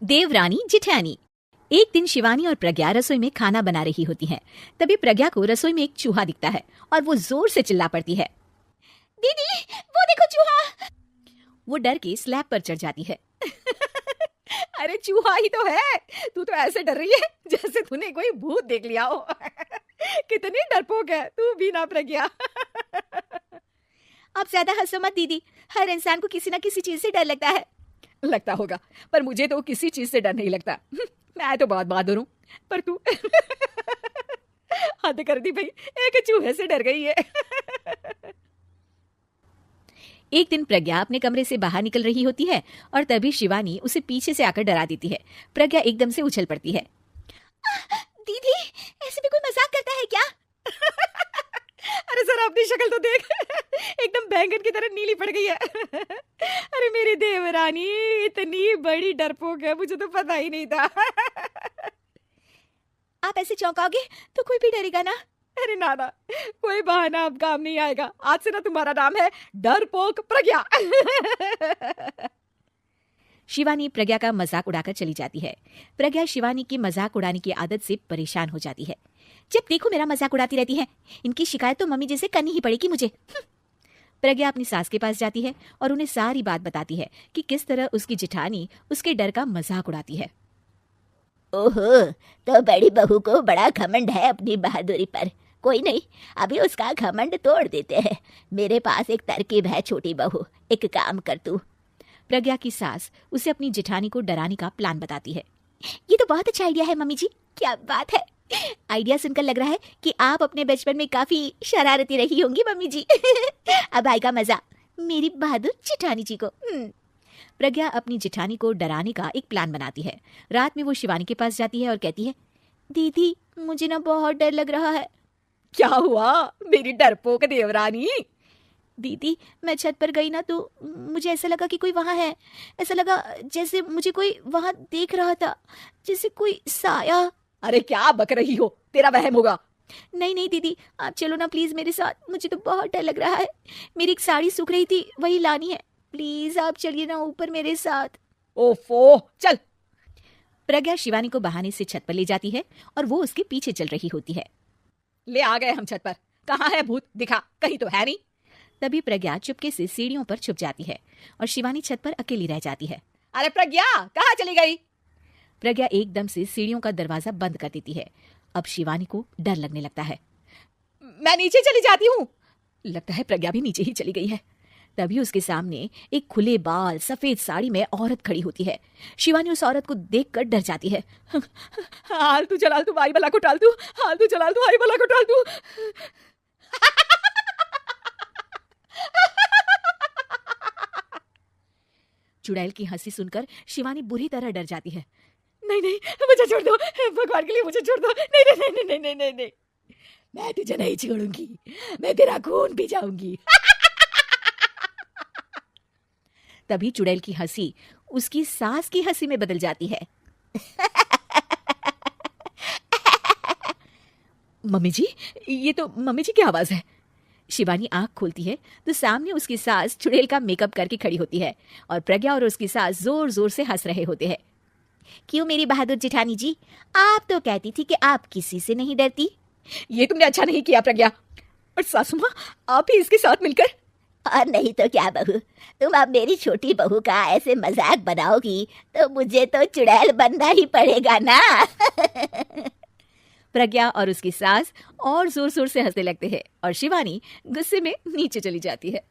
देवरानी जिठानी। एक दिन शिवानी और प्रज्ञा रसोई में खाना बना रही होती हैं। तभी प्रज्ञा को रसोई में एक चूहा दिखता है और वो जोर से चिल्ला पड़ती है, दीदी वो देखो चूहा। वो डर के स्लैब पर चढ़ जाती है। अरे चूहा ही तो है, तू तो ऐसे डर रही है जैसे तूने कोई भूत देख लिया हो। कितनी डरपोक है तू भी ना प्रज्ञा। आप ज्यादा हंसो मत दीदी, हर इंसान को किसी ना किसी चीज से डर लगता है। लगता होगा, पर मुझे तो किसी चीज से डर नहीं लगता। मैं तो बहुत बहादुर हूँ, पर तू हद कर दी भाई, एक चूहे से डर गई है। एक दिन प्रज्ञा अपने कमरे से बाहर निकल रही होती है और तभी शिवानी उसे पीछे से आकर डरा देती है। प्रज्ञा एकदम से उछल पड़ती है। दीदी ऐसे भी कोई मजाक करता है क्या? अरे जरा अपनी शक्ल तो देख, एकदम बैंगन की तरह नीली पड़ गई है। अरे मेरी देवरानी इतनी बड़ी डरपोक है, मुझे तो पता ही नहीं था। आप ऐसे चौंकाओगे तो कोई भी डरेगा ना? अरे नाना, कोई बहाना अब काम नहीं आएगा। आज से ना तुम्हारा नाम है डरपोक प्रज्ञा। शिवानी प्रज्ञा का मजाक उड़ाकर चली जाती है। प्रज्ञा शिवानी की मजाक उड़ाने की आदत से परेशान हो जाती है। जब देखो मेरा मजाक उड़ाती रहती है, इनकी शिकायत तो मम्मी जैसे करनी ही पड़ेगी मुझे। प्रज्ञा अपनी सास के पास जाती है और उन्हें सारी बात बताती है कि किस तरह उसकी जिठानी उसके डर का मजाक उड़ाती है। ओहो, तो बड़ी बहू को बड़ा घमंड है अपनी बहादुरी पर। कोई नहीं, अभी उसका घमंड तोड़ देते हैं। मेरे पास एक तरकीब है छोटी बहू, एक काम कर तू। प्रज्ञा की सास उसे अपनी जिठानी को डराने का प्लान बताती है। ये तो बहुत अच्छा आइडिया है मम्मी जी, क्या बात है। आइडिया सुनकर लग रहा है कि आप अपने बचपन में काफी शरारती रही होंगी मम्मी जी। अब आएगा मजा मेरी बहादुर जिठानी जी को। प्रज्ञा अपनी जिठानी को डराने का एक प्लान बनाती है। रात में वो शिवानी के पास जाती है और कहती है, दीदी मुझे ना बहुत डर लग रहा है। क्या हुआ मेरी डरपोक देवरानी? दीदी मैं छत पर गई ना तो मुझे ऐसा लगा कि कोई वहां है। ऐसा लगा जैसे मुझे कोई वहां देख रहा था, जैसे कोई साया। अरे क्या बक रही हो, तेरा वहम होगा। नहीं नहीं दीदी, आप चलो ना प्लीज मेरे साथ, मुझे तो बहुत डर लग रहा है। मेरी एक साड़ी सूख रही थी, वही लानी है। प्लीज आप चलिए ना ऊपर मेरे साथ। ओफो चल। प्रज्ञा शिवानी को बहाने से छत पर ले जाती है और वो उसके पीछे चल रही होती है। ले आ गए हम छत पर, कहाँ है भूत, दिखा, कहीं तो है नहीं। तभी प्रज्ञा चुपके से सीढ़ियों पर छुप जाती है और शिवानी छत पर अकेली रह जाती है। अरे प्रज्ञा कहाँ चली गई? प्रज्ञा एकदम से सीढ़ियों का दरवाजा बंद कर देती है। अब शिवानी को डर लगने लगता है। मैं नीचे चली जाती हूँ। लगता है प्रज्ञा भी नीचे ही चली गई है। तभी उसके सामने एक खुले बाल सफेद साड़ी में औरत खड़ी होती है। शिवानी उस औरत को देखकर डर जाती है। हाल तू जलाल तू भाई भला को टाल तू, हाल तू जलाल तू भाई भला को टाल तू। चुड़ैल की हंसी सुनकर शिवानी बुरी तरह डर जाती है। नहीं नहीं मुझे छोड़ दो, भगवान के लिए मुझे छोड़ दो। नहीं नहीं नहीं नहीं नहीं नहीं नहीं, मैं तुझे नहीं छोड़ूंगी, मैं तेरा खून पी जाऊंगी। तभी चुड़ैल की हंसी उसकी सास की हंसी में बदल जाती है। मम्मी जी, ये तो मम्मी जी की आवाज है। शिवानी आंख खोलती है तो सामने उसकी सास चुड़ैल का मेकअप करके खड़ी होती है और प्रज्ञा और उसकी सास जोर जोर से हंस रहे होते हैं। क्यों मेरी बहादुर जिठानी जी, आप तो कहती थी कि आप किसी से नहीं डरती। ये तुमने अच्छा नहीं किया प्रज्ञा। और सासू माँ, आप ही इसके साथ मिलकर। और नहीं तो क्या बहू, तुम अब मेरी छोटी बहू का ऐसे मजाक बनाओगी तो मुझे तो चुड़ैल बनना ही पड़ेगा ना। प्रज्ञा और उसकी सास और जोर जोर से हंसने लगते हैं और शिवानी गुस्से में नीचे चली जाती है।